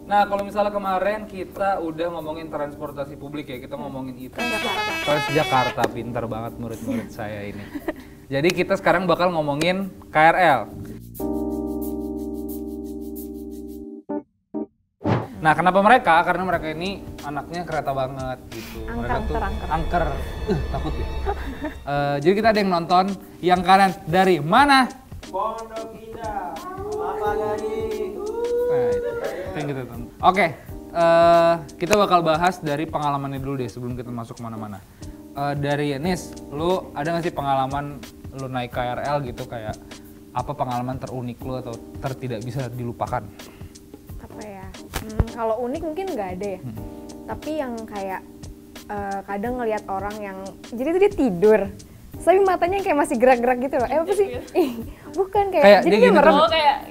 Nah, kalau misalnya kemarin kita udah ngomongin transportasi publik ya, kita ngomongin itu. Transjakarta, pintar banget murid-murid saya ini. Jadi kita sekarang bakal ngomongin KRL. Nah, kenapa mereka? Karena mereka ini anaknya kereta banget gitu. Mereka tuh angker. Takut ya. Jadi kita ada yang nonton, yang kanan dari mana? Pondok Indah. Apa lagi? Nah, itu yang kita tonton. Oke, kita bakal bahas dari pengalamannya dulu deh sebelum kita masuk kemana-mana. Dari Nis, lu ada nggak sih pengalaman lu naik KRL gitu, kayak apa pengalaman terunik lu atau tidak bisa dilupakan? Apa ya? Kalau unik mungkin nggak ada ya. Tapi yang kayak kadang ngelihat orang yang jadi tuh dia tidur, tapi matanya kayak masih gerak-gerak gitu loh. Apa sih? Bukan kayak jadi dia merem.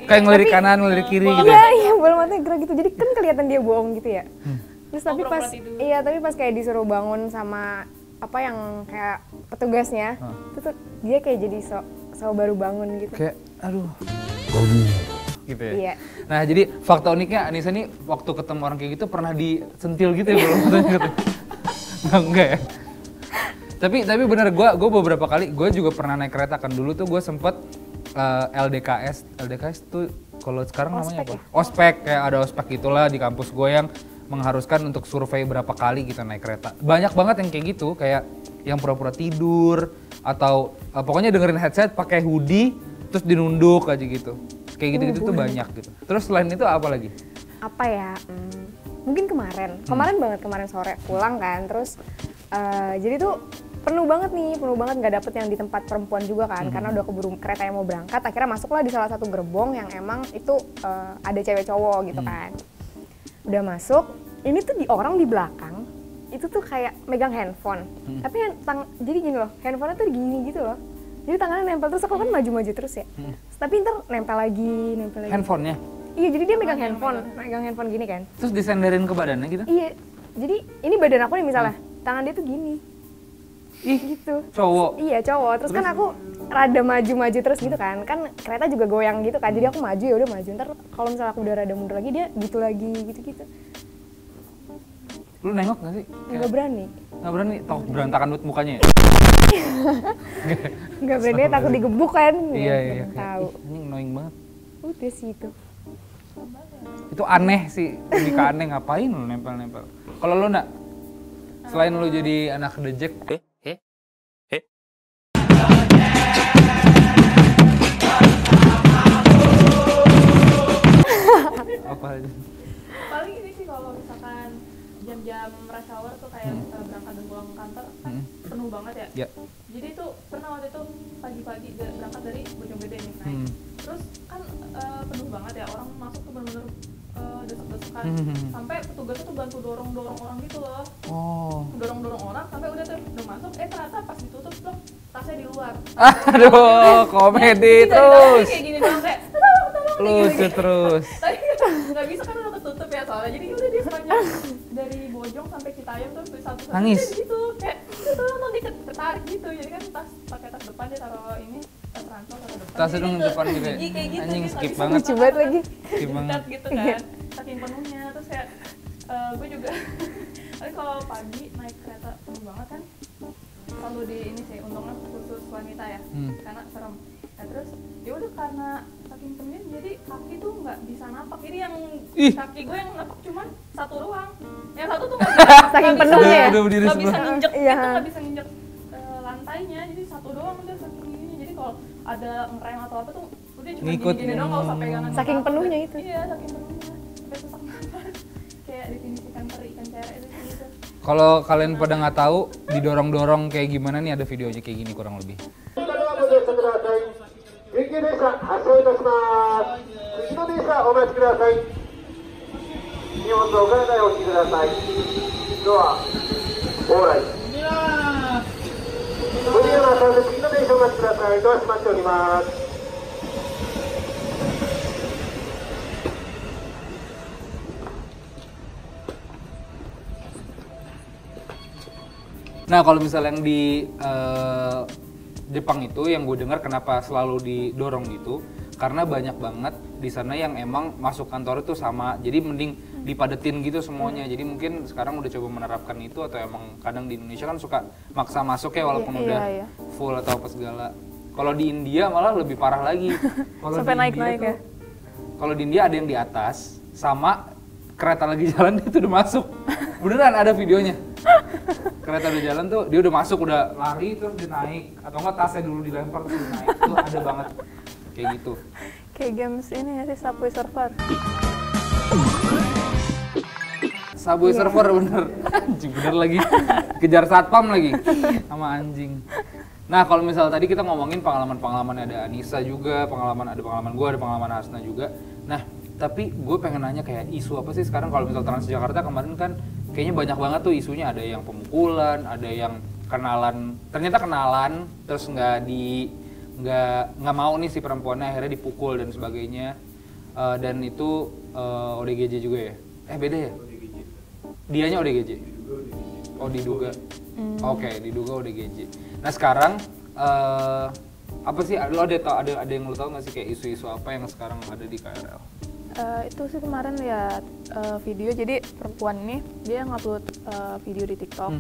Kayak ngelirik kanan, ngelirik kiri gitu. Iya, bola matanya gerak gitu. Jadi kan kelihatan dia bohong gitu ya. Terus tapi pas kayak disuruh bangun sama apa yang kayak petugasnya, itu tuh dia kayak jadi so baru bangun gitu. Kayak aduh. Gitu ya. Iya. Nah, jadi fakta uniknya Anissa nih waktu ketemu orang kayak gitu pernah disentil gitu ya belum matanya gitu. Enggak ya. Tapi bener, gue beberapa kali gue juga pernah naik kereta kan. Dulu tuh gue sempet LDKS tuh kalau sekarang namanya apa? Ospek, kayak ada ospek gitulah di kampus gue yang mengharuskan untuk survei berapa kali kita naik kereta. Banyak banget yang kayak gitu, kayak yang pura-pura tidur atau pokoknya dengerin headset pakai hoodie terus dinunduk aja gitu. Kayak gitu-gitu tuh banyak gitu. Terus selain itu apa lagi? Apa ya? Mungkin kemarin banget sore pulang kan, terus jadi tuh penuh banget nggak dapet yang di tempat perempuan juga kan, karena udah keburu kereta yang mau berangkat. Akhirnya masuklah di salah satu gerbong yang emang itu ada cewek cowok gitu kan. Udah masuk, ini tuh orang di belakang itu tuh kayak megang handphone, tapi jadi gini loh, handphonenya tuh gini gitu loh. Jadi tangannya nempel terus, aku kan maju-maju terus ya. Tapi ntar nempel lagi. Handphonenya? Iya, jadi dia megang handphone gini kan. Terus disenderin ke badannya gitu? Iya, jadi ini badan aku nih misalnya, tangan dia tuh gini. Ih, gitu. Cowok? Iya, cowok. Terus kan aku rada maju-maju terus gitu kan. Kan kereta juga goyang gitu kan. Jadi aku maju, ya udah maju. Ntar kalau misalnya aku udah rada mundur lagi, dia gitu lagi, gitu-gitu. Lu nengok gak sih? Nggak berani. Nggak berani? Takut berantakan buat mukanya ya? Nggak berani, takut digebuk kan. Iya. Tahu. Ini annoying banget. Udah sih itu. Itu aneh sih, lebih ke aneh, ngapain lu nempel-nempel. Kalau lu nak, selain lu jadi anak dejek, apa aja? Paling ini sih kalau misalkan jam-jam rush hour tuh kayak berangkat dan pulang kantor kan penuh banget ya. Jadi tuh pernah waktu itu pagi-pagi berangkat dari Bojonggede nih naik. Terus kan penuh banget ya, orang masuk tuh bener-bener desek-desekan. Sampai petugas tuh bantu dorong-dorong orang gitu loh. Dorong-dorong orang sampai udah masuk, ternyata pas ditutup tuh tasnya di luar. Aduh, komedi terus. Kayak gini doang kayak Lucu terus. Tapi nggak bisa kan udah ketutup ya soalnya. Jadi udah dia sepanjang dari Bojong sampai Citayam tuh satu-satu nangis gitu. Kayak tolong ditarik gitu. Jadi kan pakai tas depan dia taruh ini tas ransel taruh depan. Tas itu depan gitu ya. Anjing skip banget. Lucu banget lagi. Skip banget. Gitu kan. Saking penuhnya terus kayak gue juga tapi kalau pagi naik kereta penuh banget kan selalu di ini sih, untungnya khusus wanita ya, karena serem. Nah terus ya udah karena saking penuhnya jadi kaki tuh nggak bisa napak. Jadi yang kaki gue yang napak cuman satu ruang, yang satu tuh saking penuhnya ya, nggak bisa nginjek nggak bisa nginjek lantainya, jadi satu doang udah saking ini. Jadi kalau ada ngerem atau apa tuh udah cuma gini-gini doang, nggak usah pegangan. Saking penuhnya itu. Iya, saking penuhnya sampai sesak nafas. Kayak definisikan peri ikan cere itu gitu. Kalau kalian pada nggak tahu didorong-dorong kayak gimana nih, ada videonya kayak gini kurang lebih. Nah kalau misalnya yang di Jepang itu yang gue dengar kenapa selalu didorong gitu, karena banyak banget di sana yang emang masuk kantor itu sama, jadi mending dipadetin gitu semuanya. Jadi mungkin sekarang udah coba menerapkan itu atau emang kadang di Indonesia kan suka maksa masuk ya walaupun udah full atau apa segala. Kalau di India malah lebih parah lagi. Sampai naik-naik ya. Kalau di India ada yang di atas sama kereta lagi jalan itu udah masuk. Beneran ada videonya. Kereta udah jalan tuh dia udah masuk, udah lari terus dia naik atau enggak tasnya dulu dilempar terus dia naik. Itu ada banget kayak gitu. Kayak games ini ya sih, Subway Surfer. Subway Surfer bener. Anjing bener lagi. Kejar satpam lagi sama anjing. Nah, kalau misal tadi kita ngomongin pengalaman-pengalaman, ada Anissa juga, ada pengalaman gue, ada pengalaman Hasna juga. Nah, tapi gue pengen nanya kayak isu apa sih sekarang kalau misal Transjakarta kemarin kan kayaknya banyak banget tuh isunya, ada yang pemukulan, ada yang kenalan, ternyata kenalan terus nggak mau nih si perempuannya akhirnya dipukul dan sebagainya. Dan itu ODGJ juga ya? Beda ya? Dianya ODGJ? Oh diduga. Oke, diduga ODGJ. Nah sekarang apa sih, lo ada yang lo tau nggak sih kayak isu-isu apa yang sekarang ada di KRL? Itu sih kemarin lihat video, jadi perempuan ini dia ngupload video di TikTok.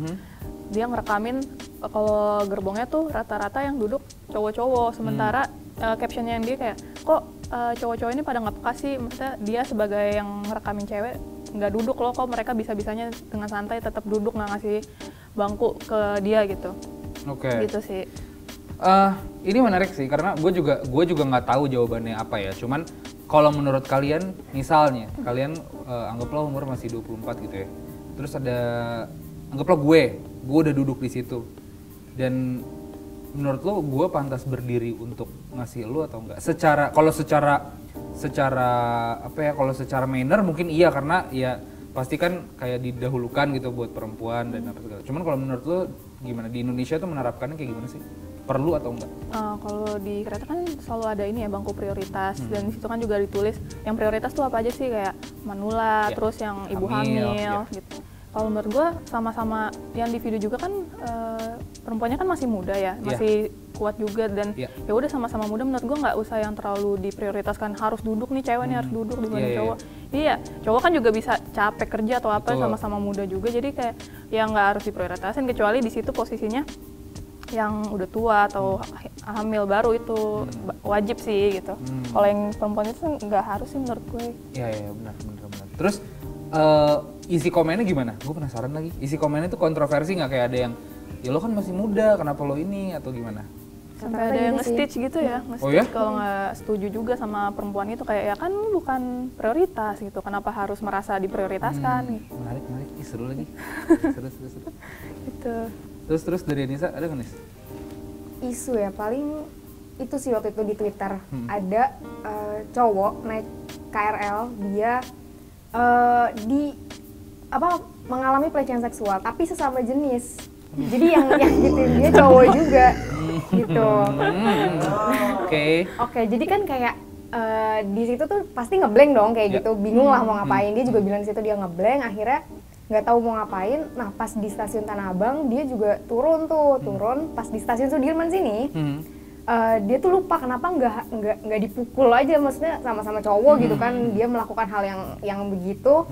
Dia ngerekamin kalau gerbongnya tuh rata-rata yang duduk cowok-cowok, sementara captionnya yang dia kayak kok cowok-cowok ini pada nggak peka sih, maksudnya dia sebagai yang ngerekamin cewek nggak duduk loh, kok mereka bisa-bisanya dengan santai tetap duduk nggak ngasih bangku ke dia gitu. Oke. Gitu sih. Ini menarik sih karena gue juga nggak tahu jawabannya apa ya. Cuman kalau menurut kalian, misalnya kalian anggaplah umur masih 24 gitu ya. Terus anggaplah gue udah duduk di situ. Dan menurut lo gue pantas berdiri untuk ngasih lo atau enggak? Kalau secara manner mungkin iya, karena ya pasti kan kayak didahulukan gitu buat perempuan dan apa segala. Cuman kalau menurut lo gimana, di Indonesia tuh menerapkannya kayak gimana sih? Perlu atau enggak? Kalau di kereta kan selalu ada ini ya, bangku prioritas, dan di situ kan juga ditulis yang prioritas tuh apa aja sih, kayak manula, terus yang ibu hamil gitu. Kalau menurut gue sama-sama yang di video juga kan perempuannya kan masih muda ya, masih kuat juga, dan ya udah sama-sama muda, menurut gue nggak usah yang terlalu diprioritaskan harus duduk nih cewek nih harus duduk dibanding cowok. Iya, cowok kan juga bisa capek kerja atau apa, sama-sama muda juga, jadi kayak yang nggak harus diprioritasin, kecuali di situ posisinya yang udah tua atau hamil baru itu wajib sih gitu. Kalau yang perempuan itu nggak harus sih menurut gue. Iya benar. Terus isi komennya gimana? Gue penasaran lagi. Isi komennya tuh kontroversi nggak, kayak ada yang ya lo kan masih muda kenapa lo ini atau gimana? Sampai ada yang nge-stitch gitu ya, nge-stitch kalau nggak setuju juga sama perempuan itu, kayak ya kan bukan prioritas gitu, kenapa harus merasa diprioritaskan gitu. Menarik, seru lagi. seru. Gitu. Terus dari Anissa ada nggak nih? Isu ya, paling itu sih waktu itu di Twitter ada cowok naik KRL, dia mengalami pelecehan seksual tapi sesama jenis. Jadi yang gituin dia cowok juga gitu. Oke, jadi kan kayak di situ tuh pasti ngeblank dong kayak gitu, bingung lah mau ngapain. Dia juga bilang di situ dia ngeblank, akhirnya nggak tahu mau ngapain. Nah pas di stasiun Tanah Abang dia juga turun pas di stasiun Sudirman sini. Dia tuh lupa kenapa nggak dipukul aja, maksudnya sama-sama cowok gitu kan, dia melakukan hal yang begitu,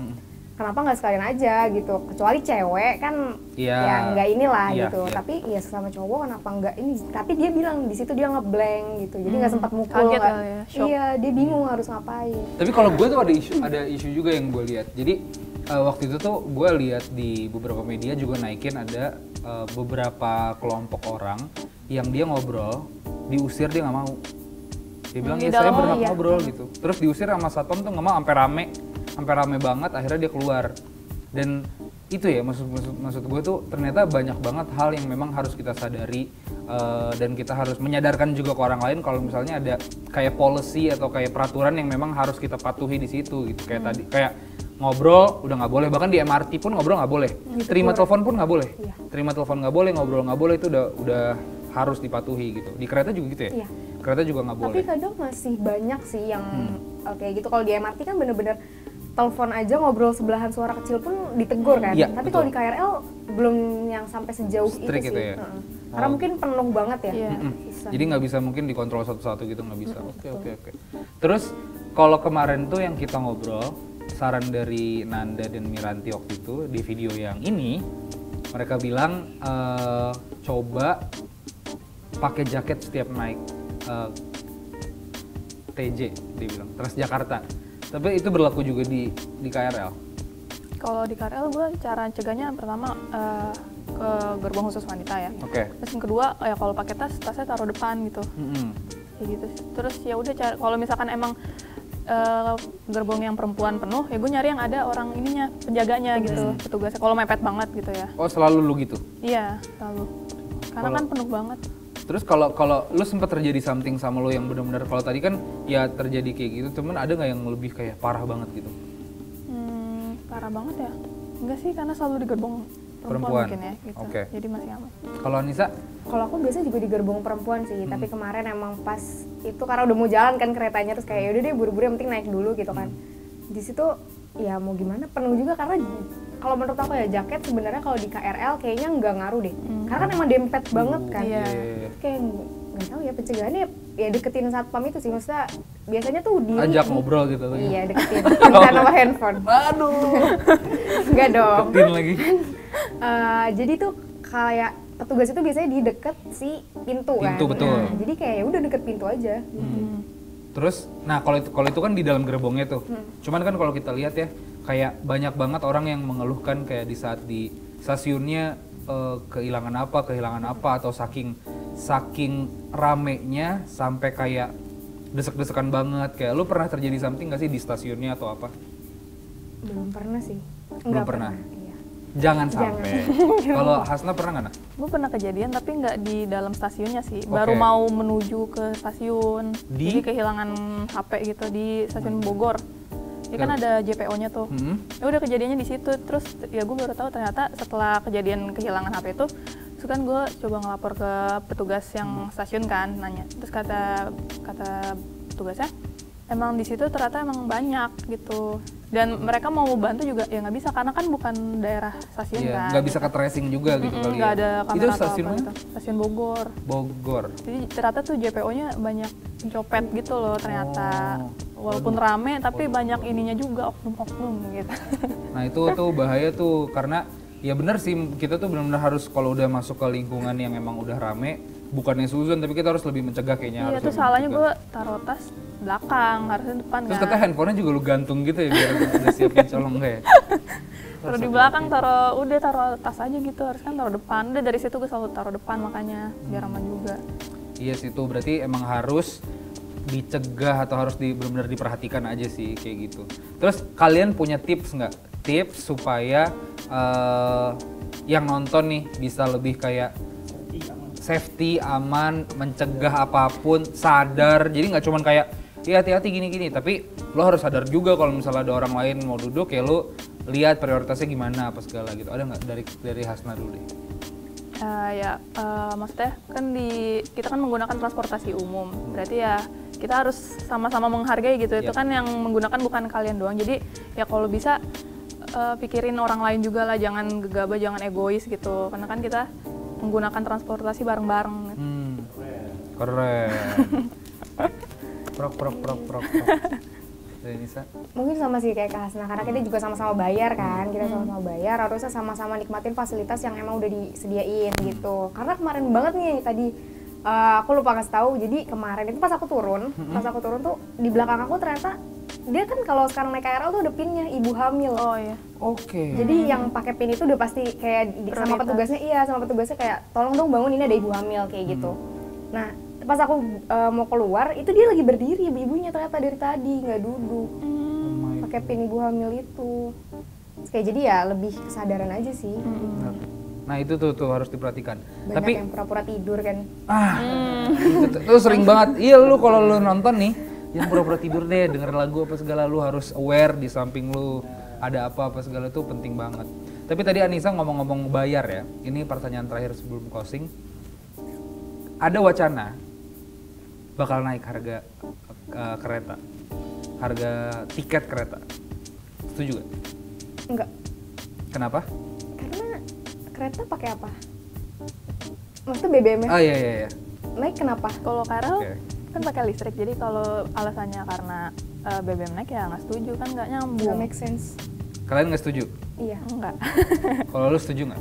kenapa nggak sekalian aja gitu, kecuali cewek kan ya nggak inilah gitu, tapi ya sesama cowok kenapa nggak ini, tapi dia bilang di situ dia ngeblank gitu, jadi nggak sempat mukul. Kaget ya, iya dia bingung harus ngapain. Tapi kalau gue tuh ada isu juga yang gue lihat. Jadi waktu itu tuh gue lihat di beberapa media juga naikin ada beberapa kelompok orang yang dia ngobrol, diusir dia nggak mau. Dia bilang ya saya berhak ngobrol gitu. Terus diusir sama satpam tuh nggak mau, sampai rame banget, akhirnya dia keluar. Dan itu ya maksud gue tuh ternyata banyak banget hal yang memang harus kita sadari, dan kita harus menyadarkan juga ke orang lain kalau misalnya ada kayak policy atau kayak peraturan yang memang harus kita patuhi di situ gitu. Kayak tadi kayak ngobrol udah nggak boleh, bahkan di MRT pun ngobrol nggak boleh, terima telepon pun nggak boleh, terima telepon nggak boleh, ngobrol nggak boleh, itu udah harus dipatuhi gitu. Di kereta juga gitu ya? Iya. Kereta juga nggak boleh. Tapi kadang masih banyak sih yang kayak gitu. Kalau di MRT kan bener-bener telepon aja, ngobrol sebelahan suara kecil pun ditegur kan. Iya, tapi kalau di KRL belum yang sampai sejauh strict itu sih. Ya? Karena mungkin penuh banget ya. Jadi nggak bisa mungkin dikontrol satu-satu gitu, nggak bisa. Oke. Terus kalau kemarin tuh yang kita ngobrol saran dari Nanda dan Miranti waktu itu di video yang ini, mereka bilang coba pakai jaket setiap naik TJ, dia bilang Transjakarta. Tapi itu berlaku juga di KRL. Kalau di KRL gue cara cegahnya pertama ke gerbong khusus wanita ya. Oke. Terus yang kedua ya kalau pakai tasnya taruh depan gitu. Kayak gitu. Terus ya udah kalau misalkan emang gerbong yang perempuan penuh, ya gue nyari yang ada orang ininya, penjaganya gitu, petugasnya. Kalau mepet banget gitu ya. Oh, selalu lu gitu? Iya, selalu. Karena kan penuh banget. Terus kalau lu sempat terjadi something sama lu yang benar-benar, kalau tadi kan ya terjadi kayak gitu, cuman ada nggak yang lebih kayak parah banget gitu? Parah banget ya? Enggak sih, karena selalu di gerbong perempuan mungkin ya gitu. Okay. Jadi masih aman. Kalau Anissa? Kalau aku biasanya juga di gerbong perempuan sih, tapi kemarin emang pas itu karena udah mau jalan kan keretanya, terus kayak yaudah deh buru-buru yang penting naik dulu gitu kan. Di situ ya mau gimana, penuh juga karena kalau menurut aku ya jaket sebenarnya kalau di KRL kayaknya nggak ngaruh deh. Karena kan emang dempet banget kan. Iya. Kayak nggak tahu ya, pencegahannya ya deketin satpam itu sih, maksudnya biasanya tuh diri. Ajak ngobrol gitu. Iya, deketin. Bukan sama handphone. Aduh. Enggak dong. Deketin lagi. Jadi tuh kayak petugas itu biasanya di deket si pintu kan. Pintu, betul. Nah, jadi kayak ya udah deket pintu aja. Terus, nah kalau itu kan di dalam gerbongnya tuh. Cuman kan kalau kita lihat ya, kayak banyak banget orang yang mengeluhkan kayak di saat di stasiunnya kehilangan apa atau saking ramenya sampai kayak desek-desekan banget. Kayak lu pernah terjadi something nggak sih di stasiunnya atau apa? Belum pernah sih. Belum pernah? Iya. Jangan sampai. Kalau Hasna pernah nggak? Gue pernah kejadian tapi nggak di dalam stasiunnya sih. Baru mau menuju ke stasiun. Jadi kehilangan HP gitu di stasiun Bogor. Ya kan ada JPO-nya tuh. Ya udah kejadiannya di situ. Terus ya gue baru tahu ternyata setelah kejadian kehilangan HP itu, terus kan gue coba ngelapor ke petugas yang stasiun kan, nanya. Terus kata petugasnya, emang di situ ternyata emang banyak gitu. Dan mereka mau bantu juga ya nggak bisa karena kan bukan daerah stasiun kan. Nggak bisa ke tracing juga gitu kali ya. Nggak ada kamera itu atau stasiun apa mana? gitu. Stasiun Bogor. Bogor. Jadi ternyata tuh JPO-nya banyak pencopet gitu loh ternyata. Walaupun rame tapi banyak ininya juga oknum-oknum gitu. Nah itu tuh bahaya tuh karena ya bener sih kita tuh benar-benar harus kalau udah masuk ke lingkungan yang emang udah rame bukannya suzon tapi kita harus lebih mencegah kayaknya. Iya tuh salahnya gue taruh tas belakang harusnya depan. Terus kan. kata handphonenya juga lu gantung gitu ya biar udah siapin colong enggak ya? Taruh di belakang, taruh tas aja gitu, harus kan taruh depan. Udah dari situ gue selalu taruh depan makanya biar aman juga. Iya sih itu berarti emang harus dicegah atau harus benar-benar diperhatikan aja sih kayak gitu. Terus kalian punya tips nggak? Tips supaya yang nonton nih bisa lebih kayak safety, aman, mencegah apapun, sadar. Jadi nggak cuman kayak ya hati-hati gini-gini, tapi lo harus sadar juga kalau misalnya ada orang lain mau duduk ya lo lihat prioritasnya gimana apa segala gitu. Ada nggak dari Hasna dulu deh? Maksudnya kan kita kan menggunakan transportasi umum, berarti ya kita harus sama-sama menghargai gitu. Itu kan yang menggunakan bukan kalian doang. Jadi ya kalau bisa pikirin orang lain juga lah, jangan gegabah, jangan egois gitu. Karena kan kita menggunakan transportasi bareng-bareng. Keren. Prok. Dari Nisa? Mungkin sama sih kayak Kak Hasna, karena kita juga sama-sama bayar kan, kita sama-sama bayar, harusnya sama-sama nikmatin fasilitas yang emang udah disediain gitu. Karena kemarin banget nih tadi aku lupa kasih tahu, jadi kemarin itu pas aku turun tuh di belakang aku ternyata dia kan kalau sekarang naik KRL tuh ada pinnya ibu hamil. Oh iya. Oke. Jadi yang pakai pin itu udah pasti kayak sama petugasnya kayak tolong dong bangun, ini ada ibu hamil kayak gitu. Nah pas aku mau keluar itu dia lagi berdiri ibunya ternyata dari tadi nggak duduk. Pakai pin ibu hamil itu. Terus kayak jadi ya lebih kesadaran aja sih. Nah itu tuh harus diperhatikan. Banyak Tapi yang pura-pura tidur kan. Itu sering banget. Iya lu kalau lu nonton nih yang pura-pura tidur deh, denger lagu apa segala, lu harus aware di samping lu ada apa segala, itu penting banget. Tapi tadi Anissa ngomong-ngomong bayar ya, ini pertanyaan terakhir sebelum closing. Ada wacana bakal naik harga kereta, harga tiket kereta. Setuju gak? Enggak. Kenapa? Karena kereta pakai apa? Maksudnya BBM ya? Oh iya. Naik kenapa? Kalau KRL kan pakai listrik, jadi kalau alasannya karena BBM naik ya nggak setuju kan nggak Nggak nyambung. make sense. Kalian nggak setuju? Iya. Enggak. Kalau lu setuju nggak?